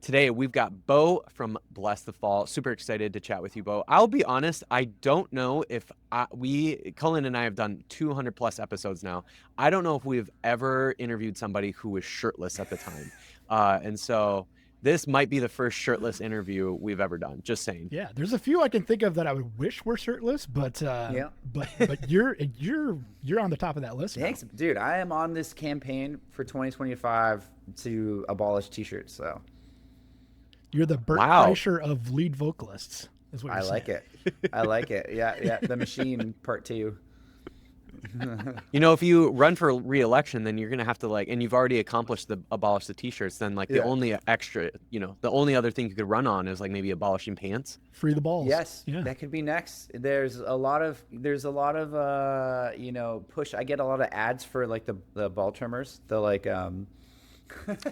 Today we've got Beau from Blessthefall. Super excited to chat with you, Beau. I'll be honest, I don't know if Cullen and I have done 200 plus episodes now. I don't know if we've ever interviewed somebody who was shirtless at the time. And so this might be the first shirtless interview we've ever done. Just saying. Yeah, there's a few I can think of that I would wish were shirtless, but but you're on the top of that list. Thanks, dude. I am on this campaign for 2025 to abolish t-shirts. So you're the Bert Kreischer of lead vocalists. Is what you're saying. Like it. I like it. Yeah. The Machine Part 2. You know, if you run for re-election, then you're gonna have to and you've already accomplished the abolish the t-shirts. Then the only extra, the only other thing you could run on is maybe abolishing pants. Free the balls. Yes, that could be next. There's a lot of push. I get a lot of ads for the ball trimmers. The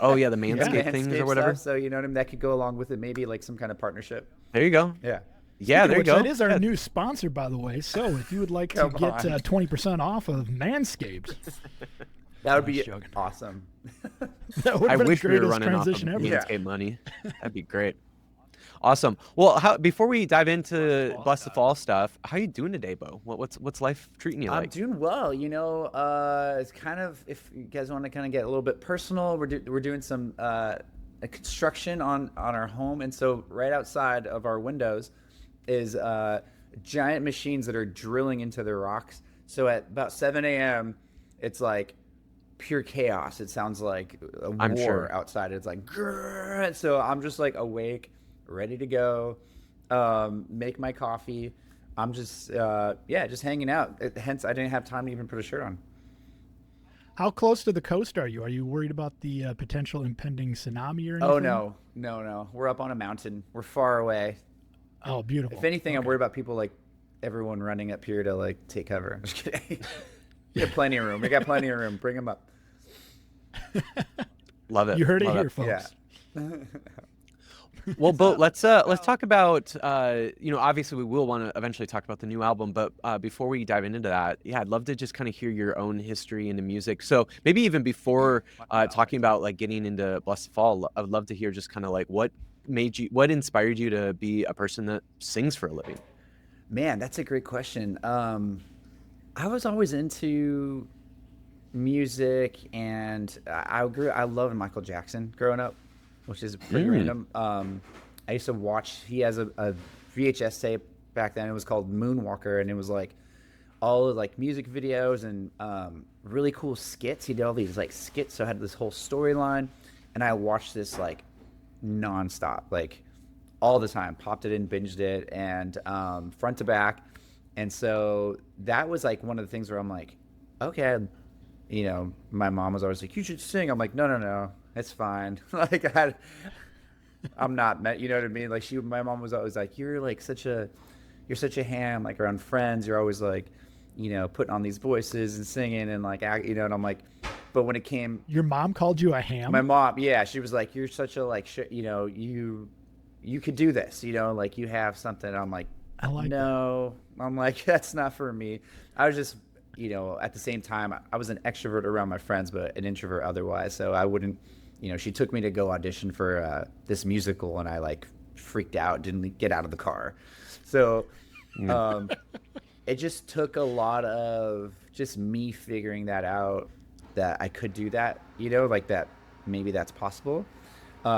oh yeah, the Manscaped things or whatever. Stuff, so you know what I mean. That could go along with it. Maybe some kind of partnership. There you go. Yeah. Yeah, there you go. That is our new sponsor, by the way. So if you would like to get 20% off of Manscaped, that would be awesome. I wish we were running off of Manscaped money. That'd be great. Awesome. Well, before we dive into Blessthefall stuff, how are you doing today, Beau? What's life treating you like? I'm doing well. It's kind of, if you guys want to kind of get a little bit personal, we're doing some construction on our home, and so right outside of our windows is giant machines that are drilling into the rocks. So at about 7 a.m., it's pure chaos. It sounds like a war outside. It's grrr. So I'm just awake, ready to go, make my coffee. I'm just just hanging out. Hence, I didn't have time to even put a shirt on. How close to the coast are you? Are you worried about the potential impending tsunami or anything? Oh, no. We're up on a mountain. We're far away. Oh, beautiful. If anything, I'm worried about people everyone running up here to take cover. I'm just kidding. We got plenty of room. Bring them up. Love it. You heard it here, folks. Yeah. Well, Beau, let's talk about obviously we will want to eventually talk about the new album, but before we dive into that, I'd love to just kind of hear your own history into music. So maybe even before talking about getting into Blessthefall, I'd love to hear just kind of what inspired you to be a person that sings for a living? Man, that's a great question. I was always into music, and I loved Michael Jackson growing up, which is pretty random. I used to watch, he has a VHS tape back then. It was called Moonwalker, and it was all of music videos and really cool skits. He did all these skits, so I had this whole storyline, and I watched this nonstop, all the time. Popped it in, binged it, and front to back. And so that was one of the things where I'm okay, my mom was always you should sing. I'm no, it's fine. I'm not, you know what I mean? My mom was always you're such a ham, around friends. You're always putting on these voices and singing and act, and I'm but when it came, your mom called you a ham? My mom, yeah, she was you're such a you could do this, you have something. I'm I like no, that. I'm that's not for me. I was just, at the same time, I was an extrovert around my friends, but an introvert otherwise. So I wouldn't, she took me to go audition for this musical, and I freaked out, didn't get out of the car. So it just took a lot of just me figuring that out, that I could do that, that maybe that's possible. It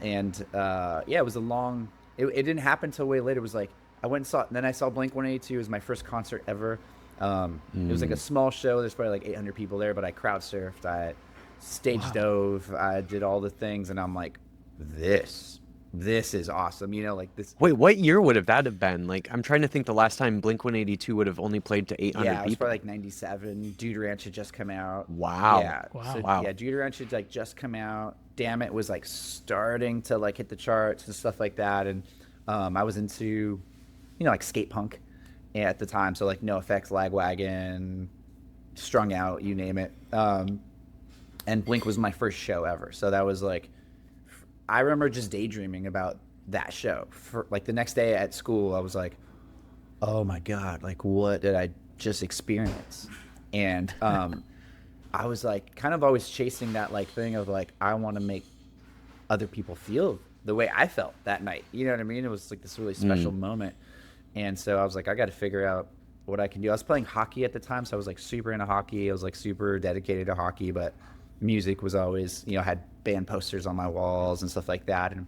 was a long, it didn't happen until way later. It was I went and saw, and then I saw Blink-182. It was my first concert ever. It was a small show. There's probably 800 people there, but I crowd surfed, I stage dove, I did all the things, and I'm this is awesome, this. Wait, what year would that have been? I'm trying to think the last time Blink-182 would have only played to 800 people. Yeah, it was probably 97. Dude Ranch had just come out. Wow. Yeah. Wow. So, wow. Yeah, Dude Ranch had just come out. Damn It was starting to hit the charts and stuff like that, and I was into skate punk at the time, so NoFX, Lagwagon, Strung Out, you name it. And Blink was my first show ever, so that was I remember just daydreaming about that show. For the next day at school, I was oh my god, what did I just experience? And I was kind of always chasing that thing of I want to make other people feel the way I felt that night. You know what I mean? It was like this really special moment. And so I was like, I got to figure out what I can do. I was playing hockey at the time, so I was like super into hockey. I was like super dedicated to hockey, but music was always, had band posters on my walls and stuff like that. And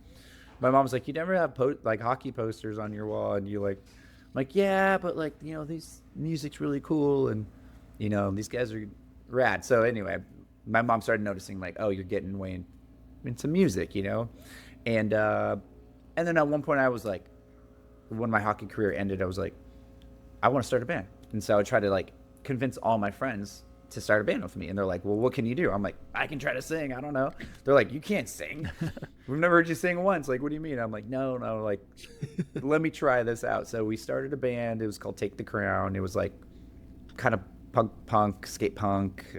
my mom was like, you never have like hockey posters on your wall. And I'm like, yeah, but like, these music's really cool. And, these guys are rad. So anyway, my mom started noticing like, oh, you're getting way into music, And then at one point I was like, when my hockey career ended, I was like, I want to start a band. And so I tried to like convince all my friends to start a band with me. And they're like, well, what can you do? I'm like, I can try to sing. I don't know. They're like, you can't sing. We've never heard you sing once. Like, what do you mean? I'm like, no, like, let me try this out. So we started a band. It was called Take the Crown. It was like kind of punk, skate punk,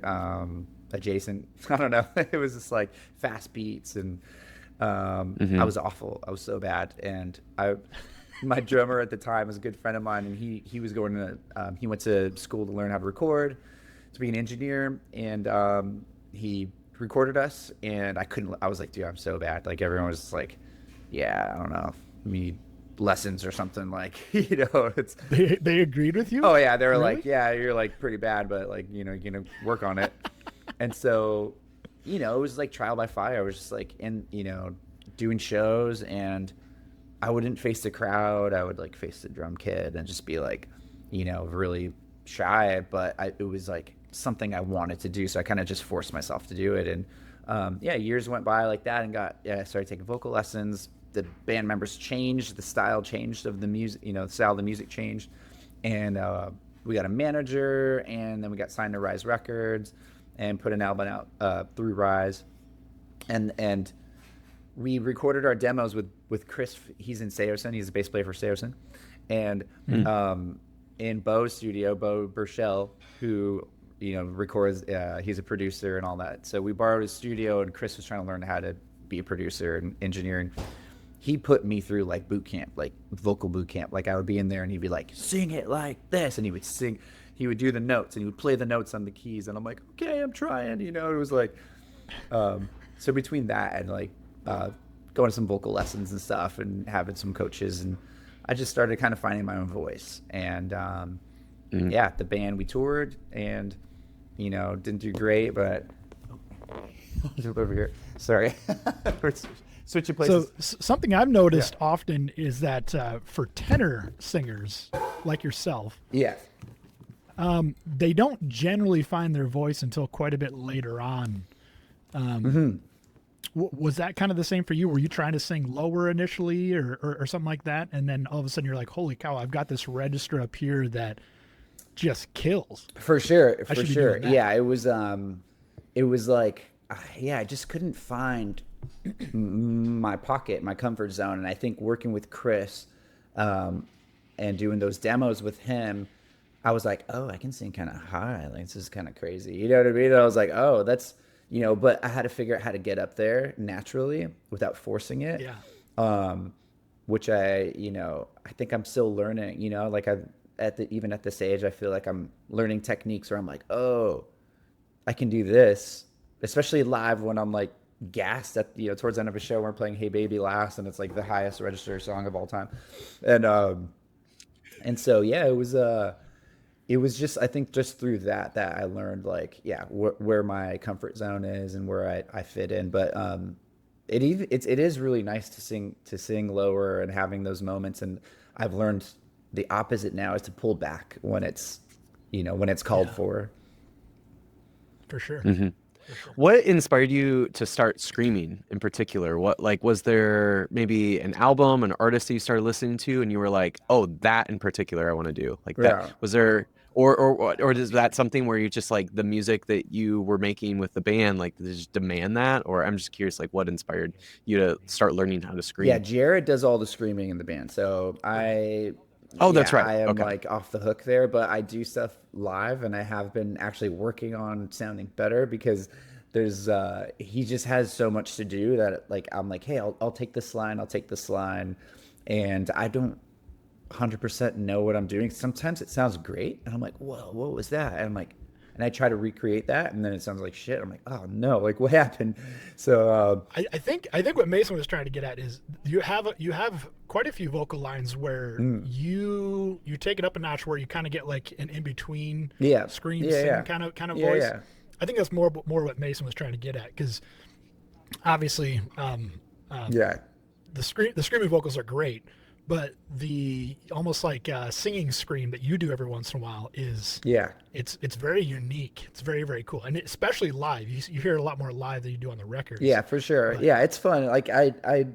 adjacent. I don't know. It was just like fast beats. And I was awful. I was so bad. And my drummer at the time was a good friend of mine, and he was going to he went to school to learn how to record, to be an engineer, and he recorded us, and I was like, dude, I'm so bad. Like everyone was just like, yeah, I don't know, we need lessons or something, like, it's they agreed with you. Oh yeah, they were really? Like, yeah, you're like pretty bad, but like, you're gonna work on it. And so, it was like trial by fire. I was just like doing shows, and I wouldn't face the crowd. I would like face the drum kit and just be like, really shy. But it was like something I wanted to do. So I kind of just forced myself to do it. And years went by like that, and I started taking vocal lessons. The band members changed, the style changed of the music, the style of the music changed. And we got a manager, and then we got signed to Rise Records and put an album out through Rise. And we recorded our demos with Chris. He's in Seosin. He's a bass player for Seosin. And in Beau's studio, Beau Bokan, who, records, he's a producer and all that. So we borrowed his studio, and Chris was trying to learn how to be a producer and engineer. And he put me through like boot camp, like vocal boot camp. Like I would be in there, and he'd be like, sing it like this. And he would sing. He would do the notes, and he would play the notes on the keys. And I'm like, okay, I'm trying. It was like, so between that and like, going to some vocal lessons and stuff, and having some coaches, and I just started kind of finding my own voice. And the band, we toured, and didn't do great, but jump over here. Sorry. We're switching places. So something I've noticed often is that for tenor singers like yourself, they don't generally find their voice until quite a bit later on. Was that kind of the same for you? Were you trying to sing lower initially or something like that? And then all of a sudden you're like, holy cow, I've got this register up here that just kills. For sure. Yeah. It was like, I just couldn't find my pocket, my comfort zone. And I think working with Chris, and doing those demos with him, I was like, oh, I can sing kind of high. Like, this is kind of crazy. You know what I mean? And I was like, oh, that's, but I had to figure out how to get up there naturally without forcing it. Yeah. Which I think I'm still learning, like even at this age, I feel like I'm learning techniques where I'm like, oh, I can do this, especially live when I'm like gassed at, towards the end of a show, we're playing Hey Baby last, and it's like the highest register song of all time. And so, yeah, it was just, I think just through that I learned like, where my comfort zone is and where I fit in. But it is really nice to sing lower and having those moments. And I've learned the opposite now is to pull back when it's called for. For sure. Mm-hmm. What inspired you to start screaming in particular? What, like, was there maybe an album, an artist that you started listening to, and you were like, oh, that in particular I want to do? Like that, was there, or is that something where you just like the music that you were making with the band, like they just demand that? Or I'm just curious, like what inspired you to start learning how to scream? Yeah, Jared does all the screaming in the band. So that's right. I am like off the hook there, but I do stuff live, and I have been actually working on sounding better because there's he just has so much to do that like I'm like, hey, I'll take this line, and I don't 100% know what I'm doing. Sometimes it sounds great, and I'm like, whoa, what was that? And I'm like, and I try to recreate that, and then it sounds like shit. I'm like, oh no, like what happened? So I think what Mason was trying to get at is you have quite a few vocal lines where you take it up a notch where you kind of get like an in between scream sing kind of voice. Yeah. I think that's more what Mason was trying to get at, because obviously the screaming vocals are great, but the almost like singing scream that you do every once in a while is it's very unique. It's very, very cool, and especially live. You hear a lot more live than you do on the records. Yeah, for sure. But, yeah, it's fun. Like I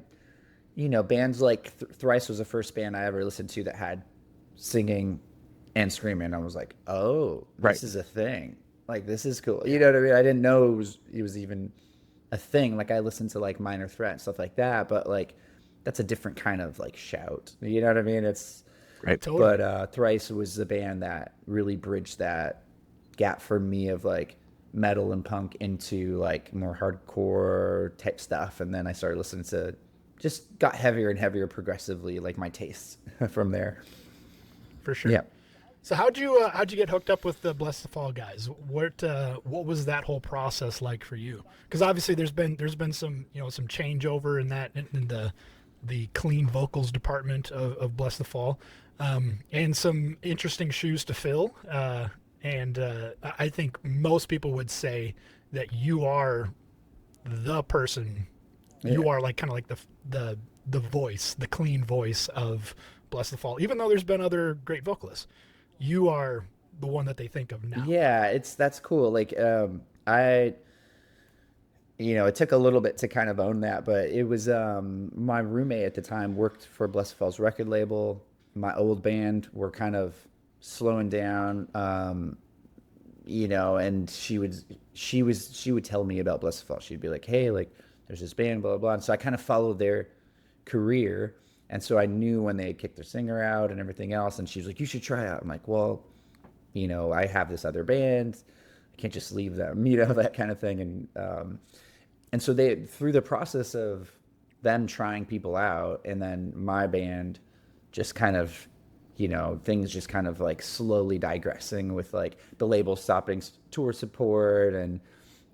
bands like Thrice was the first band I ever listened to that had singing and screaming. I was like, oh, this is a thing. Like, this is cool. You know what I mean? I didn't know it was even a thing. Like, I listened to like Minor Threat and stuff like that, but like that's a different kind of like shout. You know what I mean? It's right. Totally. But Thrice was the band that really bridged that gap for me of like metal and punk into like more hardcore type stuff, and then I started listening to just got heavier and heavier progressively, like my tastes from there. For sure. Yeah. So how'd you get hooked up with the Blessthefall guys? What was that whole process like for you? Because obviously there's been some some changeover in that in the clean vocals department of Blessthefall, and some interesting shoes to fill. And I think most people would say that you are the person. Yeah. You are like kind of like the voice, the clean voice of Blessthefall. Even though there's been other great vocalists, you are the one that they think of now. Yeah, that's cool. Like it took a little bit to kind of own that, but it was my roommate at the time worked for Blessthefall's record label. My old band were kind of slowing down, and she would tell me about Blessthefall. She'd be like, hey, like there's this band, blah, blah, blah. And so I kind of followed their career. And so I knew when they had kicked their singer out and everything else. And she was like, you should try out. I'm like, well, I have this other band. I can't just leave them, that kind of thing. And so they, through the process of them trying people out, and then my band just kind of, things just kind of like slowly digressing with like the label stopping tour support, and,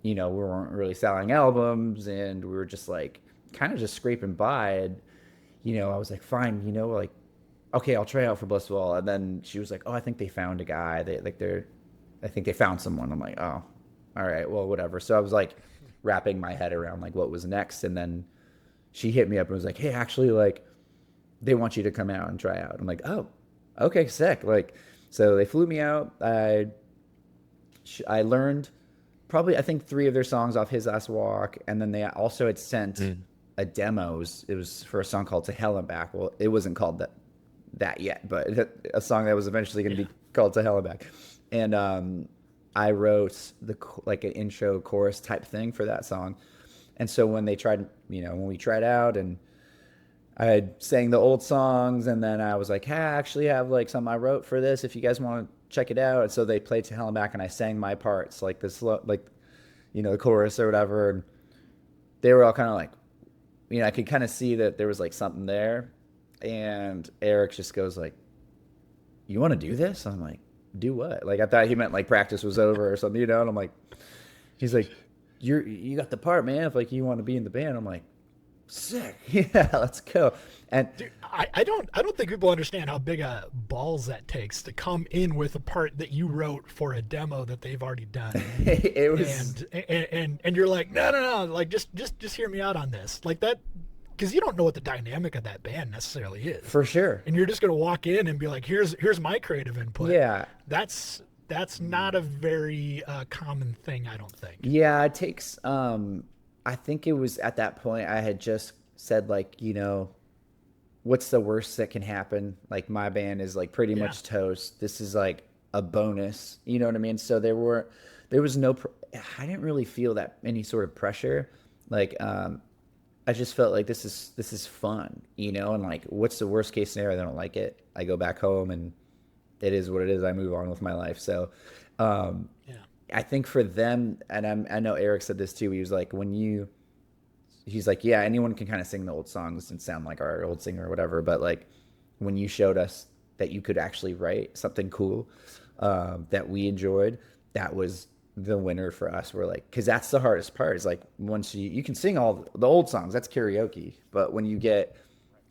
we weren't really selling albums, and we were just like kind of just scraping by. And, I was like, fine, like, okay, I'll try out for Blessthefall. And then she was like, oh, I think they found a guy. I think they found someone. I'm like, oh, all right, well, whatever. So I was like wrapping my head around like what was next. And then she hit me up and was like, hey, actually, like, they want you to come out and try out. I'm like, oh, okay, sick. Like, so they flew me out. I learned probably, I think 3 of their songs off His Last Walk. And then they also had sent a demos. It was for a song called To Hell and Back. Well, it wasn't called that yet, but a song that was eventually going to be called To Hell and Back. And I wrote like an intro chorus type thing for that song. And so when they tried, when we tried out, and I sang the old songs, and then I was like, hey, I actually have like something I wrote for this if you guys want to check it out. And so they played To Hell and Back, and I sang my parts, like this, like, the chorus or whatever. And they were all kind of like, I could kind of see that there was like something there. And Eric just goes like, you want to do this? I'm like, do what? Like, I thought he meant like practice was over or something, And I'm like, he's like, you got the part, man. If like you want to be in the band. I'm like, sick. Yeah, let's go. And dude, I don't think people understand how big a balls that takes to come in with a part that you wrote for a demo that they've already done. It was, and you're like, no, like just hear me out on this, like that, because you don't know what the dynamic of that band necessarily is. For sure. And you're just gonna walk in and be like, here's my creative input. Yeah. That's not a very common thing, I don't think. Yeah, it takes. I think it was at that point I had just said like, what's the worst that can happen? Like, my band is like pretty much toast. This is like a bonus. You know what I mean? So there was no, I didn't really feel that any sort of pressure. Like, I just felt like this is fun, and like, what's the worst case scenario? They don't like it. I go back home and it is what it is. I move on with my life. So, I think for them, and I know Eric said this too. He was like, he's like, yeah, anyone can kind of sing the old songs and sound like our old singer or whatever. But like, when you showed us that you could actually write something cool that we enjoyed, that was the winner for us. We're like, because that's the hardest part, is like once you can sing all the old songs, that's karaoke, but when you get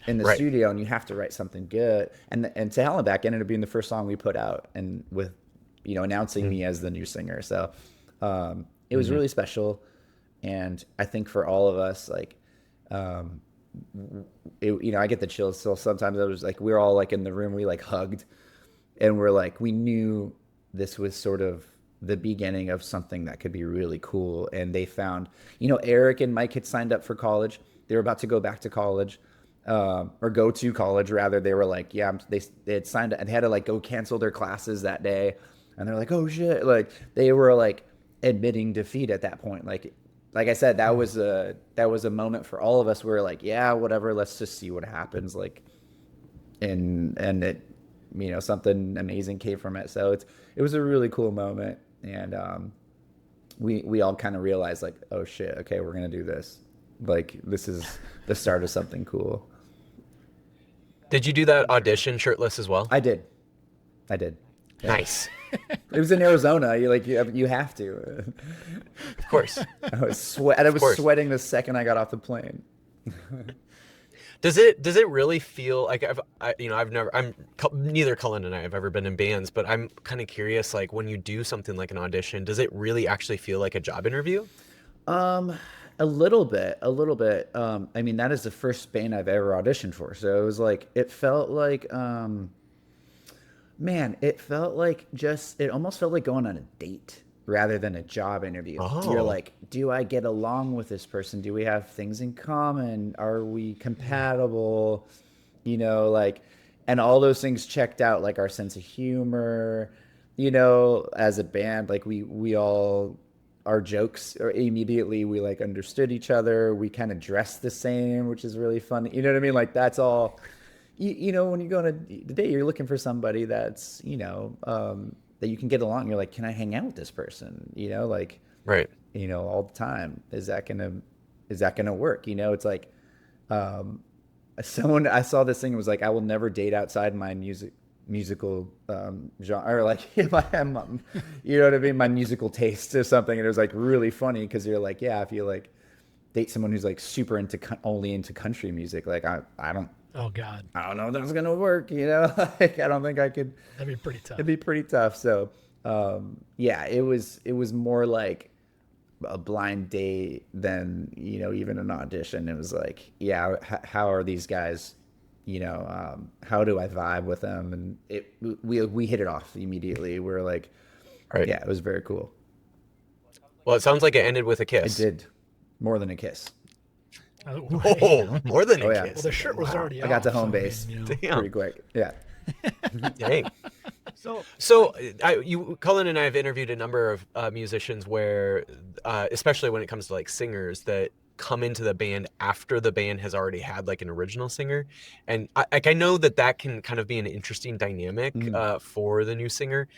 in the Right. studio and you have to write something good, and To Hell and Back ended up being the first song we put out, and with announcing me as the new singer. So it was Mm-hmm. really special, and I think for all of us, like um, I get the chills still sometimes. I was like, we were all like in the room, we like hugged, and we're like, we knew this was sort of the beginning of something that could be really cool. And they found, Eric and Mike had signed up for college. They were about to go back to college, or go to college rather. They were like, yeah, they had signed up and had to like go cancel their classes that day. And they're like, oh shit. Like they were like admitting defeat at that point. Like I said, that was a moment for all of us. We were like, yeah, whatever, let's just see what happens. Like, and it, something amazing came from it. So it was a really cool moment, and we all kind of realized like, oh shit, okay, we're gonna do this. Like this is the start of something cool. Did you do that audition shirtless as well? I did. Yeah. Nice. It was in Arizona. You have to. Of course. I was sweating the second I got off the plane. Does it really feel like neither Cullen and I have ever been in bands, but I'm kind of curious, like when you do something like an audition, does it really actually feel like a job interview? A little bit. I mean, that is the first band I've ever auditioned for. So it was like, it felt like, man, it almost felt like going on a date rather than a job interview. Oh. You're like, do I get along with this person? Do we have things in common? Are we compatible? Like, and all those things checked out, like our sense of humor, as a band, like we all, our jokes, or immediately we like understood each other. We kind of dressed the same, which is really fun. You know what I mean? Like that's all. When you go on a date, you're looking for somebody that's that you can get along. You're like, can I hang out with this person? Like, Right. All the time. Is that gonna work? It's like, someone, I saw this thing, it was like, I will never date outside my musical genre, or like you know what I mean, my musical taste or something. And it was like really funny because you're like, yeah, if you like date someone who's like super only into country music, like I don't. Oh God, I don't know if that's gonna work. Like I don't think I could. that'd be pretty tough. It'd be pretty tough. So, yeah, it was more like a blind date than even an audition. It was like, yeah, how are these guys? How do I vibe with them? And we hit it off immediately. We're like, Right. yeah, it was very cool. Well, it sounds like it ended with a It kiss. did more than a kiss. Oh, more than Oh, a yeah. kiss. Well, the shirt was already I got off, to home so, I base mean, Damn. pretty quick. Yeah. Dang. So So, Cullen and I have interviewed a number of musicians where, especially when it comes to like singers that come into the band after the band has already had like an original singer, and I know that can kind of be an interesting dynamic for the new singer.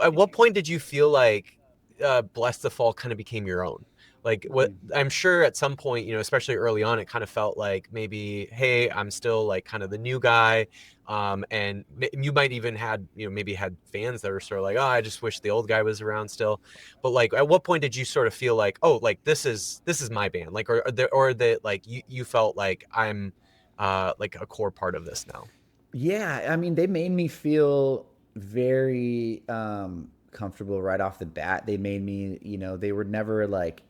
At what point did you feel like Blessthefall kind of became your own? Like what I'm sure at some point, especially early on, it kind of felt like maybe, hey, I'm still like kind of the new guy. And you might even maybe had fans that were sort of like, oh, I just wish the old guy was around still. But like, at what point did you sort of feel like, oh, like this is my band, like, or that like you felt like I'm like a core part of this now? Yeah, I mean, they made me feel very comfortable right off the bat. They made me, they were never like,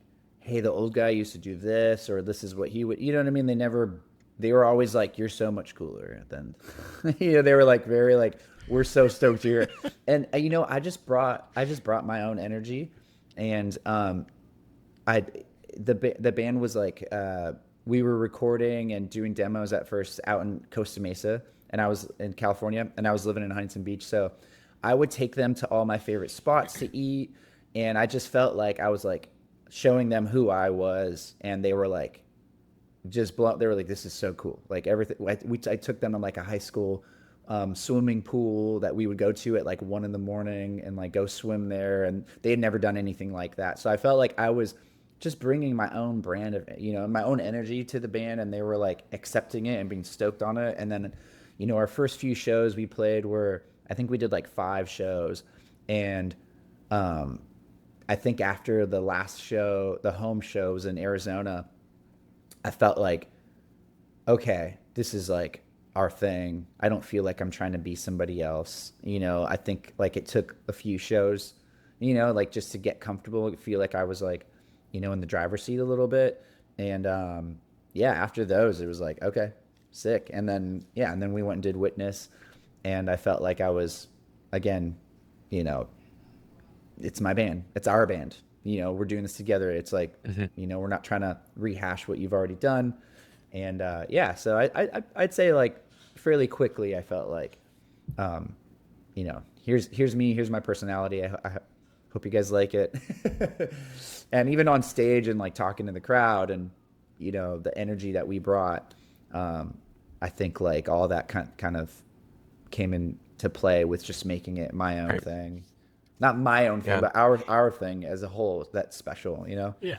hey, the old guy used to do this, or this is what he would, you know what I mean? They were always like, you're so much cooler than, they were like, very like, we're so stoked you're here. And, I just brought my own energy. And the band was like, we were recording and doing demos at first out in Costa Mesa, and I was in California, and I was living in Huntington Beach. So I would take them to all my favorite spots to eat. And I just felt like I was like showing them who I was. And they were like, they were like, this is so cool. Like everything. I took them on like a high school swimming pool that we would go to at like 1 a.m. and like go swim there. And they had never done anything like that. So I felt like I was just bringing my own brand of, my own energy to the band. And they were like accepting it and being stoked on it. And then, our first few shows we played I think we did like 5 shows. And I think after the last show, the home shows in Arizona, I felt like, okay, this is like our thing. I don't feel like I'm trying to be somebody else. I think like it took a few shows, like just to get comfortable, feel like I was like, in the driver's seat a little bit. And yeah, after those, it was like, okay, sick. And then, yeah, and then we went and did Witness. And I felt like I was, again, it's my band. It's our band. We're doing this together. It's like, we're not trying to rehash what you've already done. And yeah, so I'd say like fairly quickly, I felt like, here's me, here's my personality. I hope you guys like it. And even on stage and like talking to the crowd and, the energy that we brought, I think like all that kind of came into play with just making it my own thing. Not my own thing, but our thing as a whole. That's special, Yeah.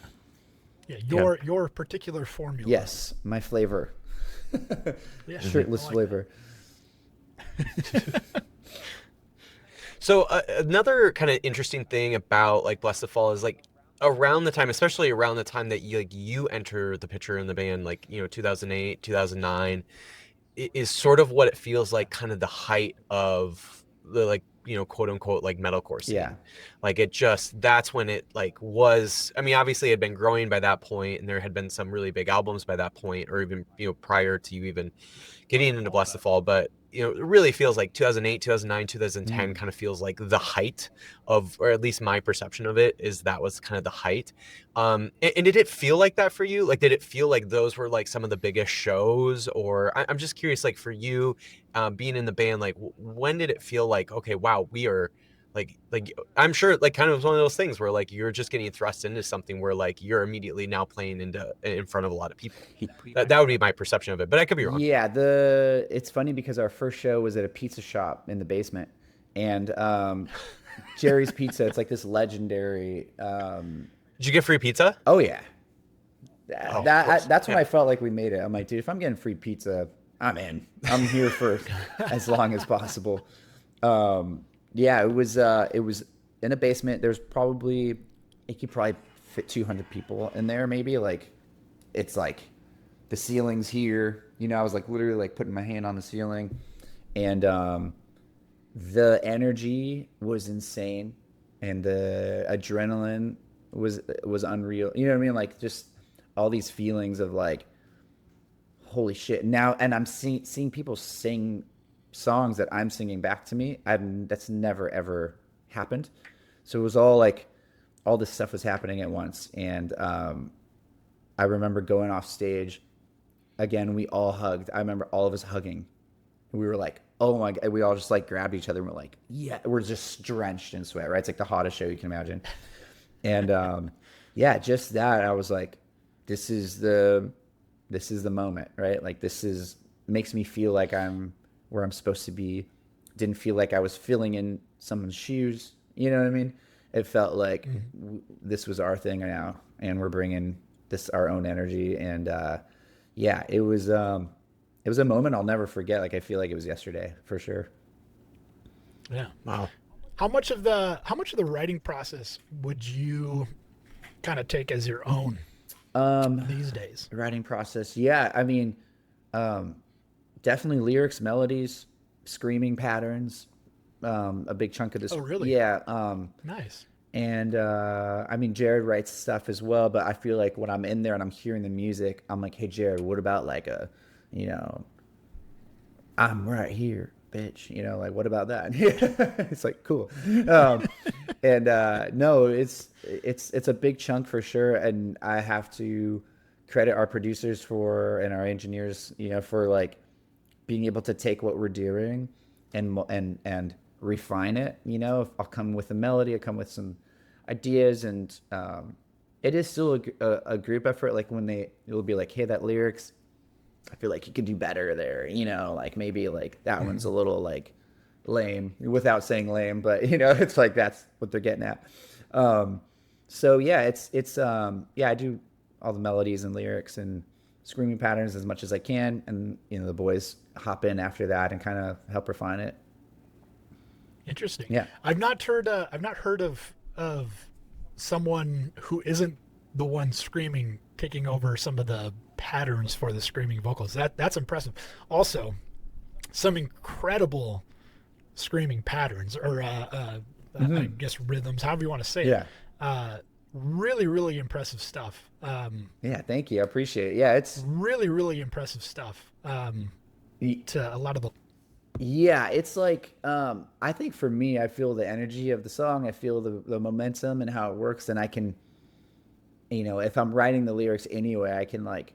Yeah, your particular formula. Yes, my flavor. Yeah, Shirtless flavor. So another kind of interesting thing about like Blessthefall is like around the time, especially around the time that you enter the picture in the band, like 2008, 2009, is sort of what it feels like, kind of the height of the like quote unquote like metalcore scene. Yeah. Like that's when it like was, I mean, obviously it had been growing by that point and there had been some really big albums by that point, or even prior to you even getting into Blessthefall. But it really feels like 2008, 2009, 2010 kind of feels like the height of, or at least my perception of it is that was kind of the height. And did it feel like that for you? Like, did it feel like those were like some of the biggest shows? Or I'm just curious, like for you, being in the band, like when did it feel like, okay, wow, we are like I'm sure like kind of one of those things where like you're just getting thrust into something where like you're immediately now playing in front of a lot of people. That would be my perception of it, but I could be wrong. Yeah, it's funny because our first show was at a pizza shop in the basement, and Jerry's Pizza. It's like this legendary. Did you get free pizza? Oh yeah, that's when I felt like we made it. I'm like, dude, if I'm getting free pizza, I'm in. I'm here for as long as possible. Yeah, it was in a basement. There's probably, it could probably fit 200 people in there, maybe. Like, it's like the ceiling's here. I was like literally like putting my hand on the ceiling, and the energy was insane, and the adrenaline was unreal. You know what I mean? Like just all these feelings of like, holy shit! Now, and I'm seeing people sing songs that I'm singing back to me. That's never ever happened. So it was all like, all this stuff was happening at once. And I remember going off stage again. We all hugged. I remember all of us hugging. We were like, oh my God. We all just like grabbed each other and we're like, yeah, we're just drenched in sweat, right? It's like the hottest show you can imagine. And yeah, just that. I was like, this is the moment, right? Like makes me feel like I'm where I'm supposed to be. Didn't feel like I was filling in someone's shoes. You know what I mean? It felt like this was our thing now, and we're bringing our own energy. And yeah, it was a moment I'll never forget. Like I feel like it was yesterday for sure. Yeah. Wow. How much of the writing process would you kind of take as your own these days? Writing process, yeah. I mean, definitely lyrics, melodies, screaming patterns, a big chunk of this. Oh, really? Yeah. Nice. And I mean, Jared writes stuff as well, but I feel like when I'm in there and I'm hearing the music, I'm like, hey, Jared, what about like I'm right here, bitch. Like, what about that? It's like, cool. And no, it's a big chunk for sure. And I have to credit our producers and our engineers, for like being able to take what we're doing and refine it. I'll come with a melody, I'll come with some ideas, and it is still a group effort. Like when it'll be like, hey, that lyrics, I feel like you could do better there. Like maybe like that one's a little like lame, without saying lame, but it's like that's what they're getting at. So yeah, it's yeah, I do all the melodies and lyrics and screaming patterns as much as I can, and the boys hop in after that and kind of help refine it. Interesting. Yeah. I've not heard of someone who isn't the one screaming taking over some of the patterns for the screaming vocals. That's impressive. Also, some incredible screaming patterns, or I guess rhythms, however you want to say it. Really, really impressive stuff. Yeah, thank you. I appreciate it. Yeah, it's really, really impressive stuff. To a lot of the. Yeah, it's like I think for me, I feel the energy of the song. I feel the momentum and how it works, and I can, if I'm writing the lyrics anyway, I can like,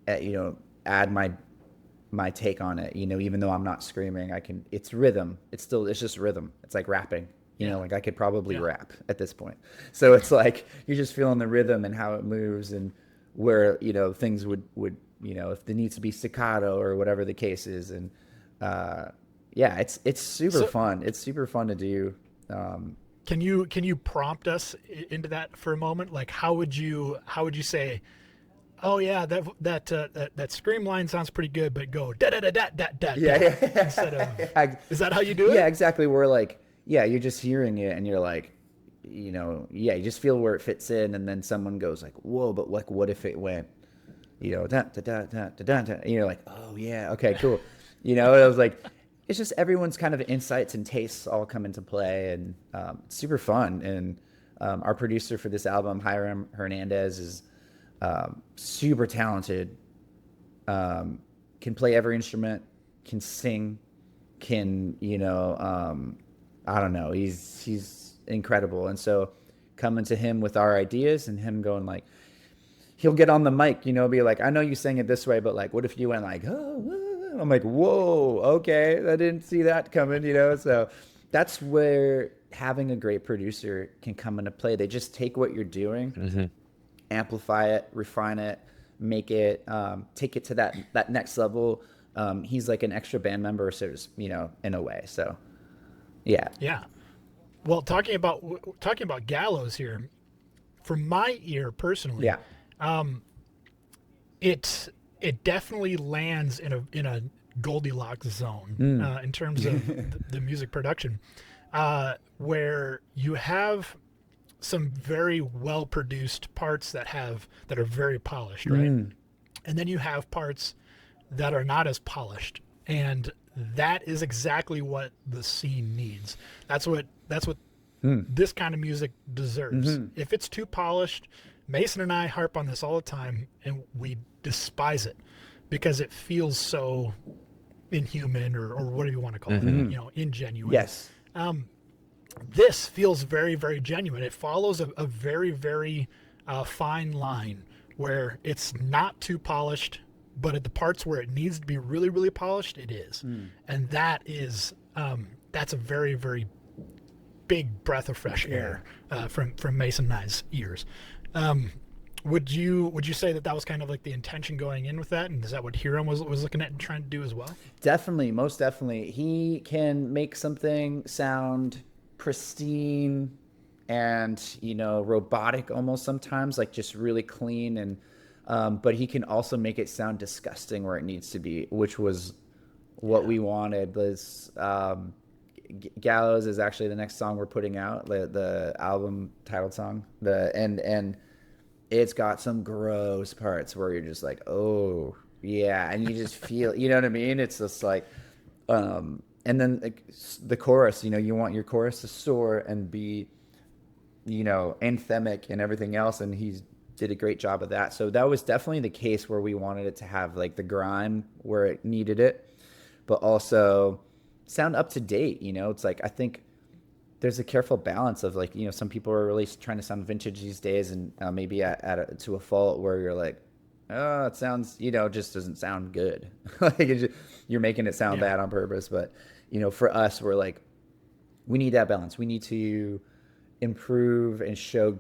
add my take on it. Even though I'm not screaming, I can. It's rhythm. It's just rhythm. It's like rapping. Like I could probably rap at this point. So it's like you're just feeling the rhythm and how it moves and where things would if there needs to be staccato or whatever the case is. And it's super fun. It's super fun to do. Can you prompt us into that for a moment? Like how would you say, oh yeah, that scream line sounds pretty good, but go da da da da da da. Yeah. Instead of is that how you do it? Yeah, exactly. We're like, you're just hearing it and you're like, you just feel where it fits in, and then someone goes like, whoa, but like what if it went, da da da da da da, and you're like, oh yeah, okay, cool. It was like, it's just everyone's kind of insights and tastes all come into play, and it's super fun. And our producer for this album, Hiram Hernandez, is super talented, can play every instrument, can sing, can, I don't know, he's incredible. And so coming to him with our ideas and him going like, he'll get on the mic, be like, I know you sang it this way, but like, what if you went like, oh, I'm like, whoa, okay, I didn't see that coming, So that's where having a great producer can come into play. They just take what you're doing, amplify it, refine it, make it, take it to that next level. He's like an extra band member, so in a way. So, yeah. Yeah. Well, talking about Gallows here, from my ear personally, it definitely lands in a Goldilocks zone in terms of the music production, where you have some very well produced parts that are very polished, right? And then you have parts that are not as polished, and that is exactly what the scene needs. That's what this kind of music deserves. If it's too polished, Mason and I harp on this all the time, and we despise it because it feels so inhuman or whatever you want to call it, ingenuine. Yes. This feels very, very genuine. It follows a very, very fine line where it's not too polished, but at the parts where it needs to be really, really polished, it is. And that is that's a very, very big breath of fresh air from Mason and I's ears. Would you say that was kind of like the intention going in with that, and is that what Hiram was looking at and trying to do as well? Definitely, most definitely. He can make something sound pristine and robotic almost sometimes, like just really clean, and but he can also make it sound disgusting where it needs to be, which was what we wanted. Was Gallows is actually the next song we're putting out, the album title song, and it's got some gross parts where you're just like, oh yeah, and you just feel, you know what I mean? It's just like, and then the chorus, you want your chorus to soar and be, anthemic and everything else, and he did a great job of that. So that was definitely the case where we wanted it to have like the grime where it needed it, but also sound up to date. It's like, I think there's a careful balance of like, some people are really trying to sound vintage these days, and maybe to a fault where you're like, oh, it sounds, just doesn't sound good. Like you're making it sound bad on purpose. But, for us, we're like, we need that balance. We need to improve and show,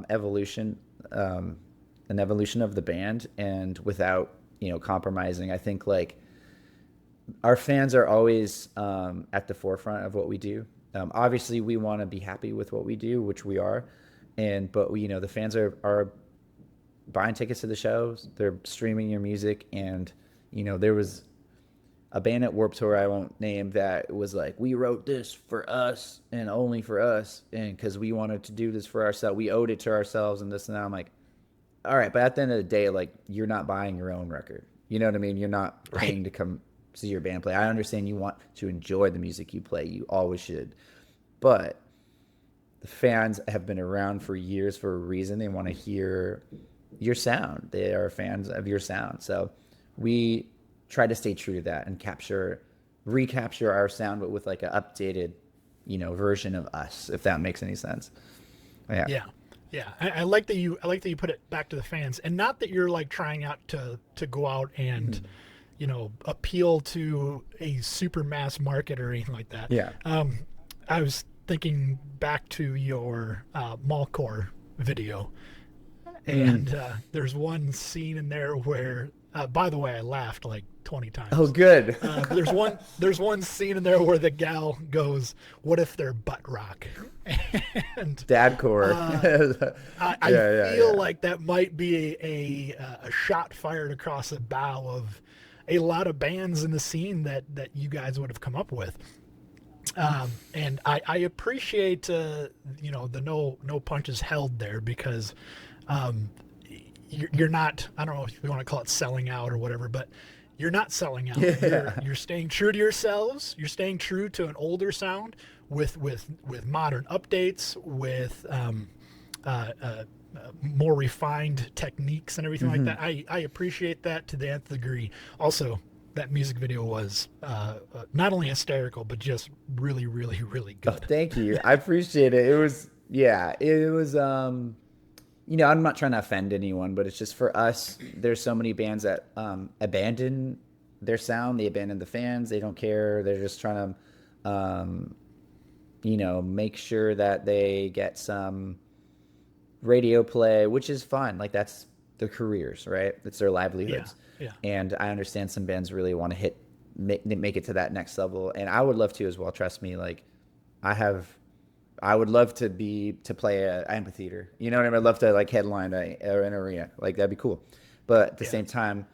evolution, an evolution of the band, and without, compromising. I think like our fans are always at the forefront of what we do. Obviously, we want to be happy with what we do, which we are, but the fans are buying tickets to the shows. They're streaming your music, and there was a band at Warped Tour I won't name that was like, we wrote this for us and only for us, and because we wanted to do this for ourselves, we owed it to ourselves and this and that. I'm like, all right, but at the end of the day, like, you're not buying your own record. You know what I mean? You're not paying to come see your band play. I understand you want to enjoy the music you play. You always should. But the fans have been around for years for a reason. They want to hear your sound. They are fans of your sound. So we try to stay true to that and recapture our sound, but with like an updated, version of us, if that makes any sense. Yeah. I like that you put it back to the fans, and not that you're like trying out to go out and, appeal to a super mass market or anything like that. Yeah. I was thinking back to your metalcore video, and there's one scene in there where, by the way, I laughed like 20 times. Oh, good. There's one scene in there where the gal goes, "What if they're butt rock?" And Dadcore. I feel like that might be a shot fired across the bow of a lot of bands in the scene that you guys would have come up with. And I appreciate the no punches held there, because you're not, I don't know if you want to call it selling out or whatever, but you're not selling out. Yeah. You're staying true to yourselves. You're staying true to an older sound with modern updates, with more refined techniques and everything like that. I appreciate that to the nth degree. Also, that music video was not only hysterical, but just really, really, really good. Oh, thank you. I appreciate it. It was, I'm not trying to offend anyone, but it's just, for us, there's so many bands that abandon their sound. They abandon the fans. They don't care. They're just trying to, make sure that they get some radio play, which is fun. Like, that's their careers, right? It's their livelihoods. Yeah. And I understand some bands really want to make it to that next level. And I would love to as well. Trust me. Like, I would love to play an amphitheater. You know what I mean? I'd love to like headline an arena. Like, that'd be cool. But at the same time,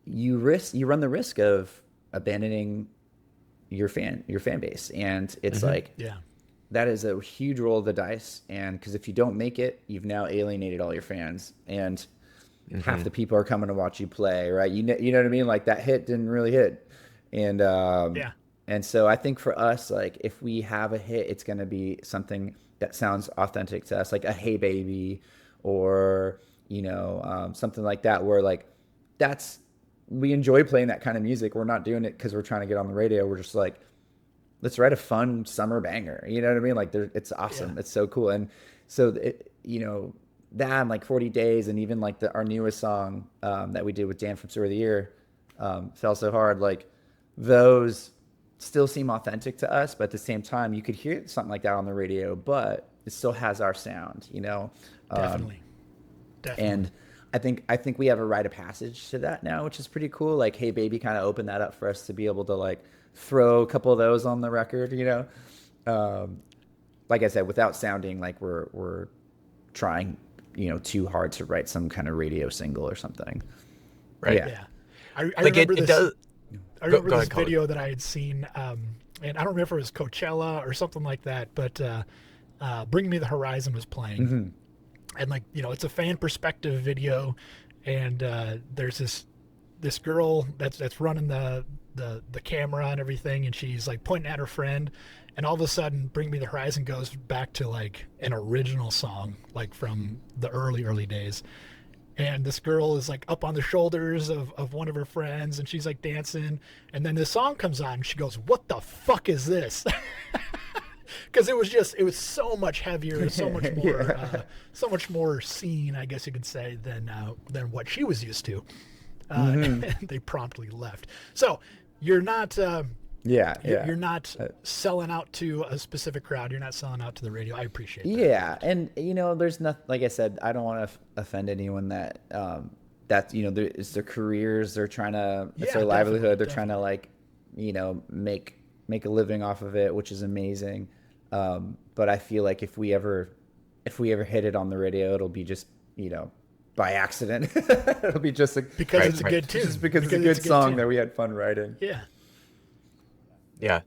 you run the risk of abandoning your fan base. And it's that is a huge roll of the dice. And because if you don't make it, you've now alienated all your fans, and half the people are coming to watch you play, right? You know what I mean? Like, that hit didn't really hit. And and so I think for us, like, if we have a hit, it's going to be something that sounds authentic to us, like a Hey Baby, or, something like that, where like, we enjoy playing that kind of music. We're not doing it because we're trying to get on the radio. We're just like, let's write a fun summer banger. You know what I mean? Like, it's awesome. Yeah. It's so cool. And so, that and like 40 Days, and even like our newest song that we did with Dan from Story of the Year, Fell So Hard, like, those still seem authentic to us, but at the same time, you could hear something like that on the radio, but it still has our sound, Definitely. And I think we have a rite of passage to that now, which is pretty cool. Like, Hey Baby kind of opened that up for us to be able to like throw a couple of those on the record, like I said, without sounding like we're trying, too hard to write some kind of radio single or something. Right. Yeah. I remember this. I remember this video that I had seen, and I don't remember if it was Coachella or something like that, but Bring Me the Horizon was playing. And like, it's a fan perspective video, and there's this girl that's running the camera and everything, and she's like pointing at her friend, and all of a sudden Bring Me the Horizon goes back to like an original song, like from the early days. And this girl is like up on the shoulders of one of her friends, and she's like dancing. And then this song comes on, and she goes, "What the fuck is this?" Because it was so much heavier, so much more, so much more seen, I guess you could say, than what she was used to. And they promptly left. So you're not. You're not selling out to a specific crowd. You're not selling out to the radio. I appreciate that. Yeah, and there's nothing. Like I said, I don't want to offend anyone that it's their careers. They're trying to. It's their livelihood. They're trying to like, make a living off of it, which is amazing. But I feel like if we ever hit it on the radio, it'll be just by accident. It'll be just because it's a good tune. Just because it's a good song that we had fun writing. Yeah. Yeah.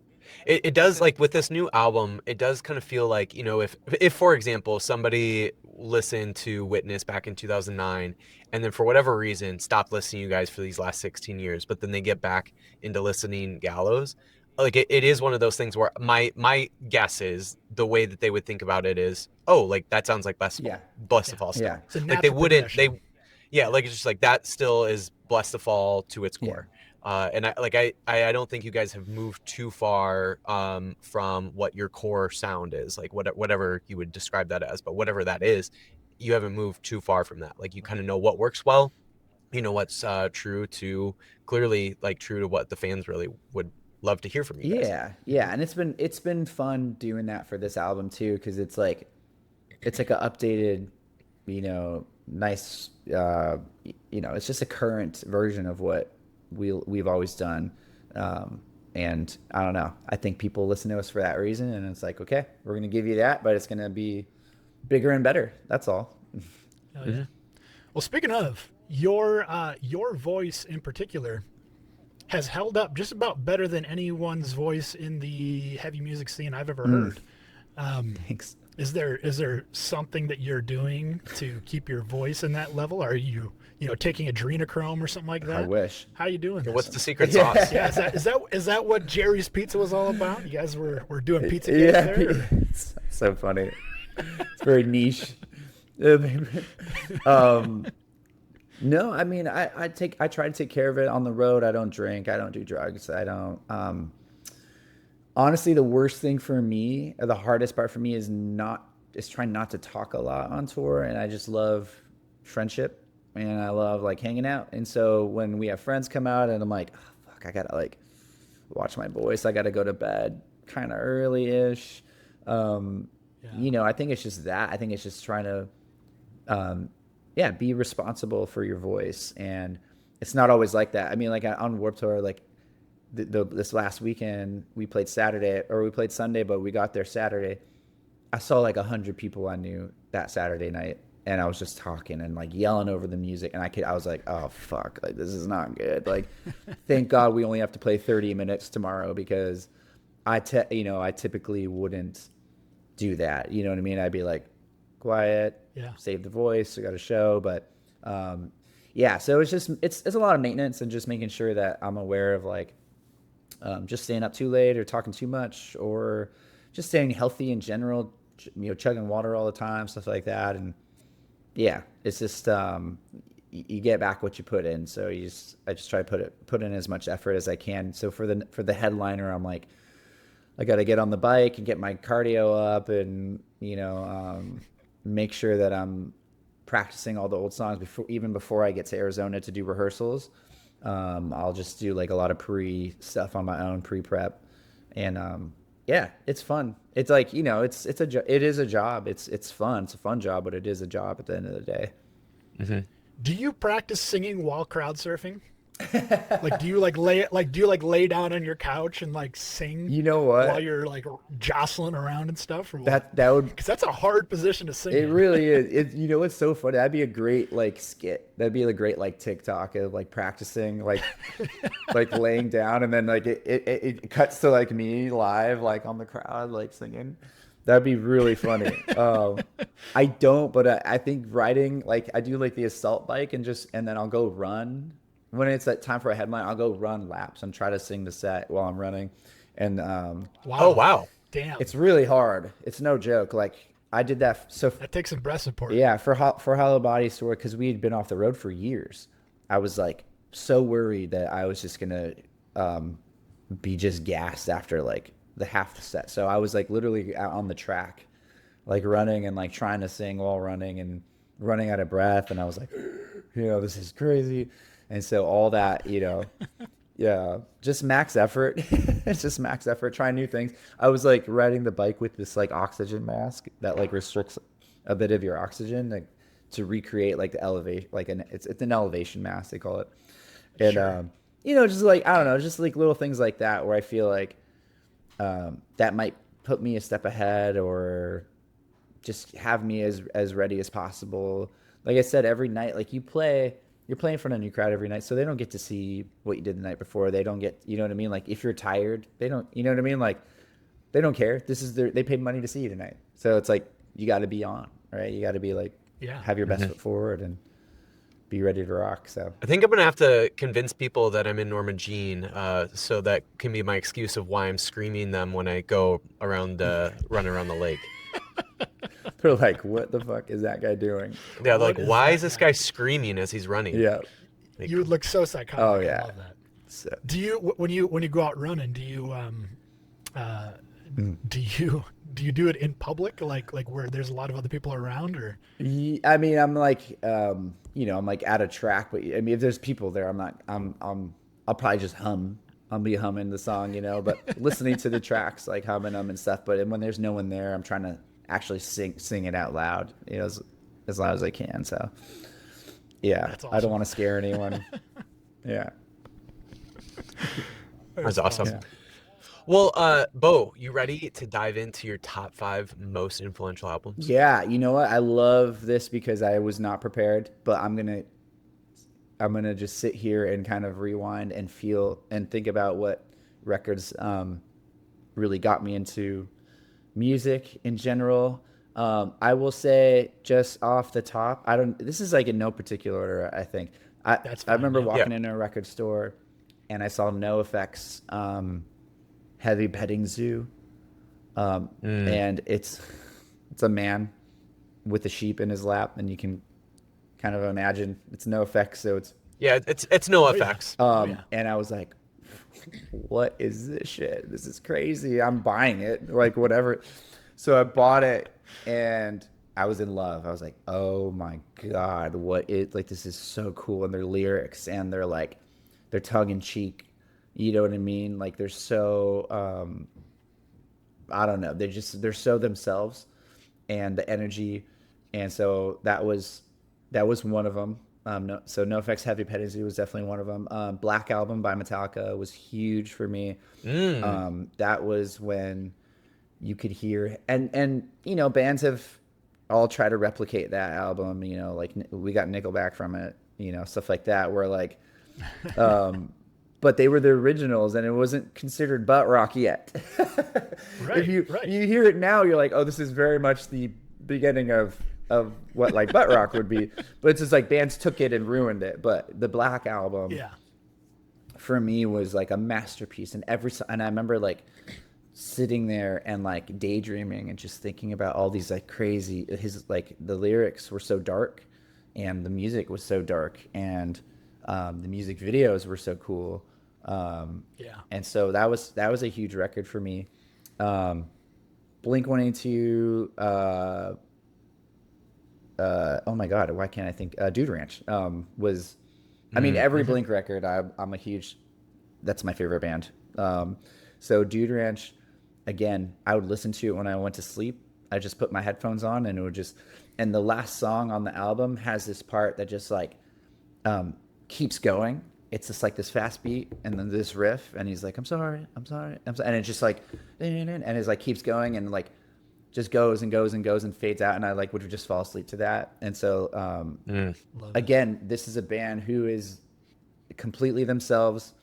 It does, like, with this new album, it does kind of feel like, you know, if for example, somebody listened to Witness back in 2009 and then for whatever reason stopped listening to you guys for these last 16 years, but then they get back into listening Gallows, like it is one of those things where my guess is the way that they would think about it is, oh, like that sounds like Blessthefall stuff. Yeah. It's a Like they natural wouldn't, progression. like it's just like that still is Blessthefall to its core. And I don't think you guys have moved too far from what your core sound is, like whatever you would describe that as, but whatever that is, you haven't moved too far from that. Like you kind of know what works well, you know what's true to what the fans really would love to hear from you guys. Yeah, and it's been fun doing that for this album too, because it's like an updated, you know, nice, you know, it's just a current version of what we've always done, and I don't know, I think people listen to us for that reason, and it's like, okay, we're gonna give you that, but it's gonna be bigger and better. That's all. Oh, yeah. Well, speaking of your voice in particular has held up just about better than anyone's voice in the heavy music scene I've ever heard. Thanks. Is there something that you're doing to keep your voice in that level? Are you taking adrenochrome or something like that? I wish. How you doing this? What's the secret sauce? Yeah, is that what Jerry's Pizza was all about? You guys were doing pizza gigs there? It's so funny. It's very niche. No, I mean, I try to take care of it on the road. I don't drink. I don't do drugs. I don't. Honestly, the worst thing for me, or the hardest part for me, is trying not to talk a lot on tour. And I just love friendship, and I love like hanging out. And so when we have friends come out, and I'm like, oh, fuck, I gotta like watch my voice. I gotta go to bed kind of early-ish. You know, I think it's just that. I think it's just trying to. Be responsible for your voice, and it's not always like that. I mean, like on Warped Tour, like this last weekend, we played Sunday, but we got there Saturday. I saw like 100 people I knew that Saturday night, and I was just talking and like yelling over the music, and I was like, oh fuck, like this is not good. Like, thank God we only have to play 30 minutes tomorrow, because I typically wouldn't do that. You know what I mean? I'd be like, quiet, save the voice, I got a show, but so it's a lot of maintenance, and just making sure that I'm aware of like just staying up too late or talking too much, or just staying healthy in general, you know, chugging water all the time, stuff like that. And it's just you get back what you put in, so I just try to put in as much effort as I can. So for the headliner, I'm like, I got to get on the bike and get my cardio up, and you know, make sure that I'm practicing all the old songs before I get to Arizona to do rehearsals. I'll just do like a lot of stuff on my own, pre-prep, and it's fun. It's like, you know, it is a job. It's fun. It's a fun job, but it is a job at the end of the day. Mm-hmm. Do you practice singing while crowd surfing? Like, do you lay down on your couch and like sing? You know what? While you're like jostling around and stuff, or what? That would, because that's a hard position to sing. It really is. You know, it's so funny. That'd be a great like skit. That'd be a great like TikTok of like practicing, like like laying down, and then like it cuts to like me live, like on the crowd, like singing. That'd be really funny. I don't, but I think riding, like I do like the assault bike, and then I'll go run. When it's that time for a headline, I'll go run laps and try to sing the set while I'm running. And wow. Oh wow, damn, it's really hard. It's no joke. Like I did that. So that takes some breast support. Yeah, for Hollow Body Tour, because we had been off the road for years. I was like so worried that I was just gonna be just gassed after like the half the set. So I was like literally out on the track, like running and like trying to sing while running, and running out of breath. And I was like, you know, this is crazy. And so all that, you know, just max effort. It's just max effort, trying new things. I was like riding the bike with this like oxygen mask that like restricts a bit of your oxygen, like to recreate like the elevation, like it's an elevation mask, they call it. And, sure. You know, just like, I don't know, just like little things like that where I feel like that might put me a step ahead, or just have me as ready as possible. like I said, every night, like you're playing in front of a new crowd every night, so they don't get to see what you did the night before. They don't get, you know what I mean? Like if you're tired, they don't, you know what I mean? Like they don't care. They paid money to see you tonight. So it's like, you got to be on, right? You got to be like, have your best foot forward and be ready to rock. So I think I'm gonna have to convince people that I'm in Norma Jean, so that can be my excuse of why I'm screaming them when I go around, run around the lake. they're like, what the fuck is that guy doing? Yeah, like, why is this guy screaming as he's running? Yeah. You would look so psychotic. Oh yeah. I love that. So, Do you when you go out running? Do you do you do it in public, like where there's a lot of other people around, or? I mean, I'm like, I'm like at a track, but I mean, if there's people there, I'll probably just hum. I'll be humming the song, but listening to the tracks, like humming them and stuff. But when there's no one there, I'm trying to actually sing it out loud, as loud as I can. So, yeah, That's awesome. I don't want to scare anyone. Yeah. That's awesome. Yeah. Well, Beau, you ready to dive into your top 5 most influential albums? Yeah, you know what? I love this because I was not prepared, but I'm gonna just sit here and kind of rewind and feel and think about what records really got me into music in general. I will say just off the top, this is like in no particular order, I think. I remember walking into a record store and I saw NoFX Heavy Petting Zoo. And it's a man with a sheep in his lap, and you can kind of imagine it's NoFX, so it's NoFX. And I was like, what is this shit? This is crazy. I'm buying it, like whatever. So I bought it and I was in love. I was like, oh my God, this is so cool. And their lyrics and they're tongue in cheek. You know what I mean? Like they're so, I don't know. They're so themselves, and the energy. And so that was one of them. So NoFX Heavy Petting Zoo was definitely one of them. Black Album by Metallica was huge for me. That was when you could hear, and bands have all tried to replicate that album. Like we got Nickelback from it. Stuff like that. Where like, but they were the originals, and it wasn't considered butt rock yet. Right, if you hear it now, you're like, oh, this is very much the beginning of what like butt rock would be. But it's just like bands took it and ruined it. But the Black Album, for me, was like a masterpiece. And I remember like sitting there and like daydreaming and just thinking about all these like crazy. The lyrics were so dark, and the music was so dark, and the music videos were so cool. And so that was a huge record for me. Blink-182, oh my God, why can't I think? Dude Ranch was, I mean, every Blink record, that's my favorite band. So Dude Ranch, again, I would listen to it when I went to sleep. I just put my headphones on and it would and the last song on the album has this part that just like, keeps going. It's just like this fast beat and then this riff, and he's like, I'm sorry, and it's just like, and it's like keeps going and like just goes and goes and goes and fades out, and I like would just fall asleep to that. And so again, this is a band who is completely themselves.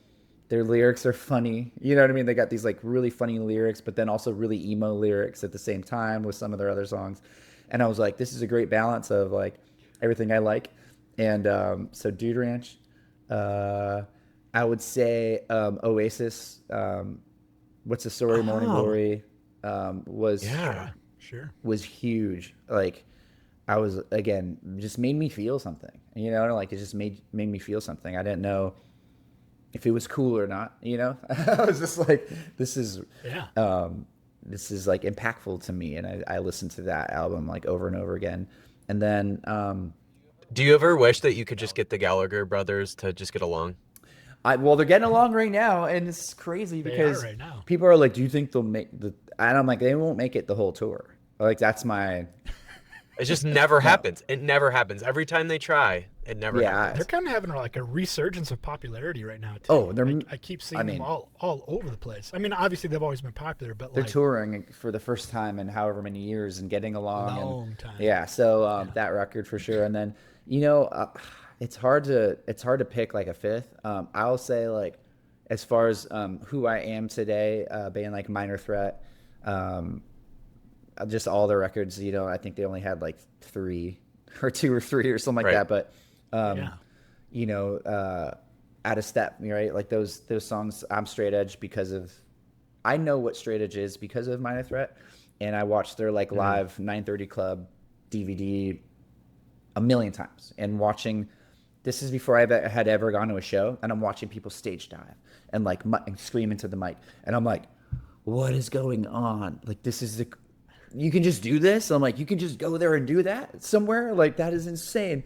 Their lyrics are funny, you know what I mean? They got these like really funny lyrics, but then also really emo lyrics at the same time with some of their other songs. And I was like, this is a great balance of like everything I like. And so Dude Ranch, I would say Oasis, What's the Story, Morning Glory, was huge. Like I was, again, just made me feel something, like it just made me feel something. I didn't know if it was cool or not, I was just like, this is like impactful to me. And I listened to that album like over and over again. And then, do you ever wish that you could just get the Gallagher brothers to just get along? Well, they're getting along right now, and it's crazy because right now. People are like, do you think they'll make and I'm like, they won't make it the whole tour. Like, that's my... It just never happens. It never happens. Every time they try, it never happens. They're kind of having like a resurgence of popularity right now, too. Oh, I keep seeing them all over the place. I mean, obviously, they've always been popular, but they're touring for the first time in however many years and getting along. Long time. Yeah, so that record for sure. And then It's hard to pick like a fifth. I'll say like as far as who I am today, being like Minor Threat, um, just all the records. I think they only had like three or two or three or something like Right. that. But Yeah. you know, Out of Step, right? Like those songs. I'm straight edge because of I know what straight edge is because of Minor Threat, and I watched their like live 930 Club DVD a million times. And watching this is before I had ever gone to a show, and I'm watching people stage dive and like and scream into the mic, and I'm like, what is going on? Like this is you can just do this. I'm like, you can just go there and do that somewhere. Like that is insane.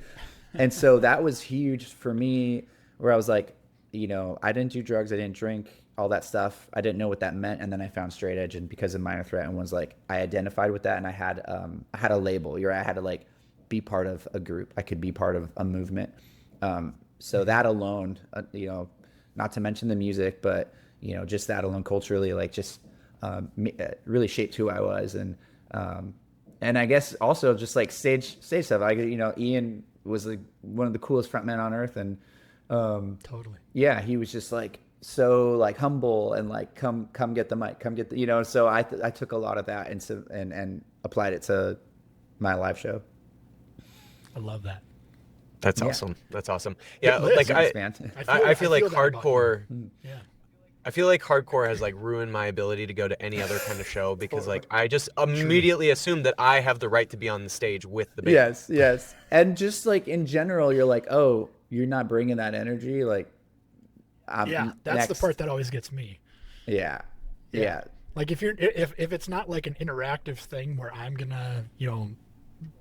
And so that was huge for me, where I was like, I didn't do drugs, I didn't drink, all that stuff. I didn't know what that meant, and then I found straight edge, and because of Minor Threat, and was like, I identified with that, and I had a label. I had to like be part of a group. I could be part of a movement. So that alone, not to mention the music, but just that alone culturally, like just really shaped who I was, and I guess also just like stage stuff. Ian was like one of the coolest frontmen on earth, and Totally. yeah, he was just like so like humble and like come get the mic, come get the. So I took a lot of that and applied it to my live show. I love that. That's Yeah. awesome. That's awesome. Yeah, Liz, like Thanks, man. I feel like that about you. hardcore. Yeah. I feel like hardcore has like ruined my ability to go to any other kind of show because like I just immediately assume that I have the right to be on the stage with the band. Yes. And just like in general, you're like, oh, you're not bringing that energy. Like, Yeah, that's the part that always gets me. Yeah. Like if it's not like an interactive thing where I'm gonna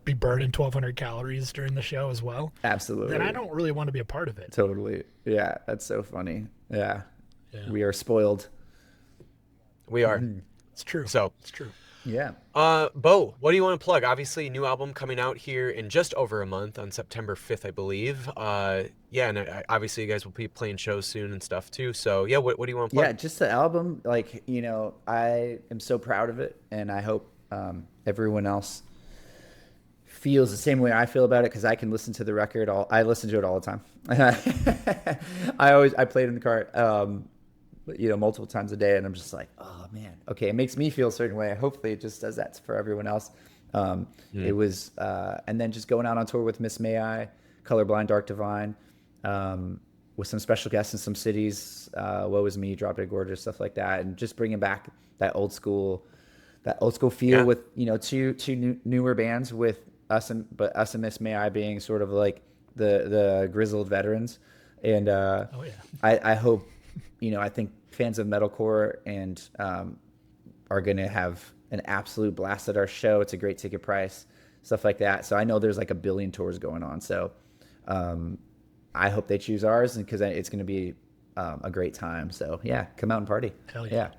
be burning 1,200 calories during the show as well, Absolutely. then I don't really want to be a part of it. Totally. Yeah. That's so funny. Yeah. Yeah. We are spoiled. We are. It's true. So, It's true. Yeah. Beau, what do you want to plug? Obviously, new album coming out here in just over a month on September 5th, I believe. Yeah, and obviously you guys will be playing shows soon and stuff too. So, yeah, what do you want to plug? Yeah. Just the album. Like, I am so proud of it, and I hope everyone else feels the same way I feel about it, because I can listen to the record. I listen to it all the time. I play it in the car, multiple times a day, and I'm just like, oh man, okay, it makes me feel a certain way. Hopefully it just does that for everyone else. It was, and then just going out on tour with Miss May I, Colorblind, Dark Divine, with some special guests in some cities, Woe Is Me, Drop Dead Gorgeous, stuff like that, and just bringing back that old school feel with two newer bands with us and Miss May I being sort of like the grizzled veterans, and I hope I think fans of metalcore and are gonna have an absolute blast at our show. It's a great ticket price, stuff like that. So I know there's like a billion tours going on. So I hope they choose ours, and because it's gonna be a great time. So yeah, come out and party. Hell yeah.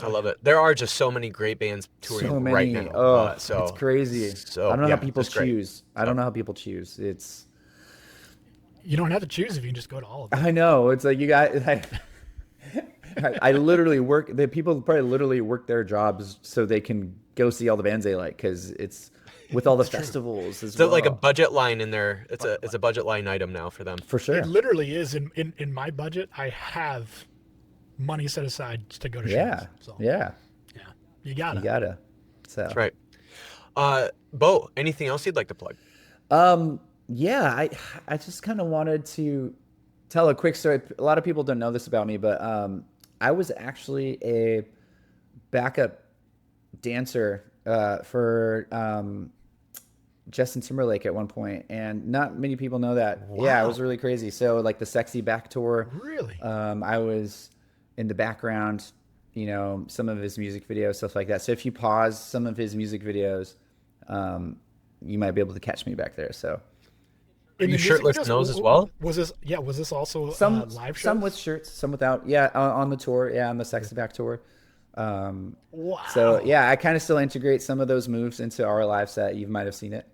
I love it. There are just so many great bands touring right now. Oh, so it's crazy. So, I don't know yeah, how people it's great. choose. I don't know how people choose. It's. You don't have to choose if you can just go to all of them. I know. It's like you guys. I literally work. The people probably literally work their jobs so they can go see all the bands they like, because it's with all the festivals as So well. like a budget line in there. It's a budget line item now for them. For sure. It literally is in my budget. I have money set aside to go to shows. Yeah. So, Yeah. you gotta. You gotta. So. That's right. Beau, anything else you'd like to plug? Yeah, I just kind of wanted to tell a quick story. A lot of people don't know this about me, but I was actually a backup dancer for Justin Timberlake at one point, and not many people know that. Wow. Yeah, it was really crazy. So like the Sexy Back tour. Really? I was in the background, some of his music videos, stuff like that. So if you pause some of his music videos, you might be able to catch me back there. So. In you the music shirtless videos, nose as well? Was this also Some live shows? some with shirts, some without. Yeah, on the tour. Yeah, on the Sexy Back tour. Wow. So yeah, I kind of still integrate some of those moves into our live set. You might have seen it.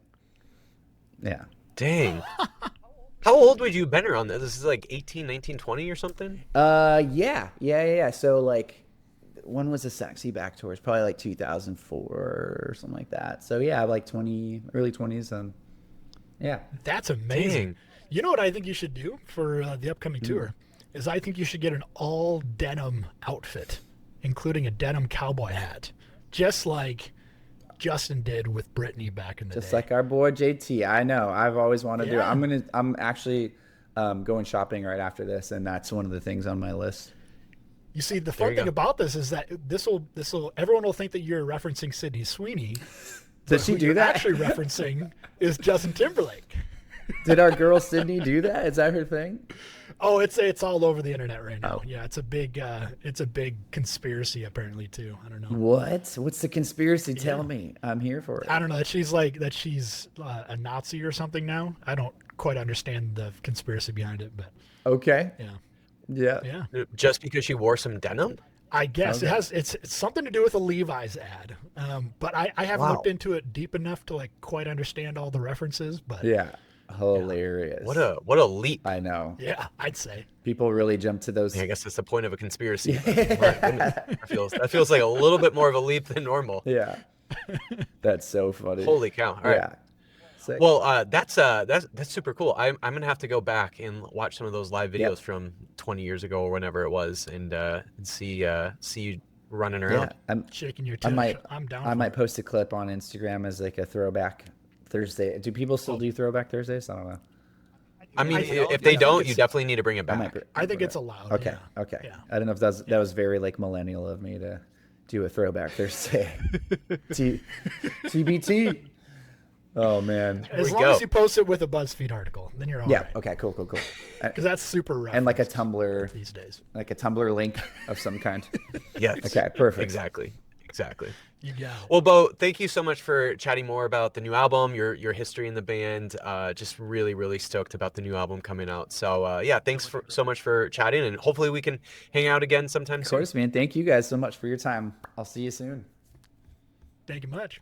Yeah. Dang. How old would you have been around this? This is like 18, 19, 20 or something? Yeah. So like, when was the Sexy Back tour? It's probably like 2004 or something like that. So yeah, like early 20s. Yeah. That's amazing. Dang. You know what I think you should do for the upcoming tour? Is I think you should get an all denim outfit, including a denim cowboy hat, just like Justin did with Brittany back in the Just day. like our boy JT. I know. I've always wanted to do it. Yeah. I'm actually going shopping right after this, and that's one of the things on my list. You see, the There fun you thing go. about this is that everyone will think that you're referencing Sydney Sweeney. Did but she who do you're that? Actually referencing is Justin Timberlake. Did our girl Sydney do that? Is that her thing? Oh, it's all over the internet right now. Oh. Yeah, it's a big conspiracy apparently too. I don't know. What? What's the conspiracy? Tell me. I'm here for it. I don't know that she's a Nazi or something now. I don't quite understand the conspiracy behind it, but Okay. yeah, Yeah. yeah. Just because she wore some denim? I guess Okay. it's something to do with a Levi's ad. But I haven't Wow. looked into it deep enough to like quite understand all the references. But Yeah. Hilarious. What a leap. I know. yeah, I'd say. People really jump to those. I guess that's the point of a conspiracy. but my goodness, that feels like a little bit more of a leap than normal. Yeah. That's so funny. Holy cow! All right. Yeah. Sick. Well, that's super cool. I'm gonna have to go back and watch some of those live videos from 20 years ago or whenever it was, and see you running around. yeah. Shaking your I tush. might. I'm down. I for might it. post a clip on Instagram as like a throwback Thursday. Do people still do throwback Thursdays? I don't know. I mean, I if they think don't, it's- you definitely need to bring it I might. back. I think it's allowed. Okay. Yeah. Okay. Yeah. I don't know if that was very like millennial of me to do a throwback Thursday. TBT. Oh man. As we long go. as you post it with a BuzzFeed article, then you're all Yeah. right. Okay. Cool. Because that's super rough. And like a Tumblr, these days. like a Tumblr link of some kind. Yes. Okay. Perfect. Exactly. You got it. Well, Beau, thank you so much for chatting more about the new album, your history in the band. Just really, really stoked about the new album coming out. So yeah, thanks so much for chatting, and hopefully we can hang out again sometime Of soon. course, man. Thank you guys so much for your time. I'll see you soon. Thank you much.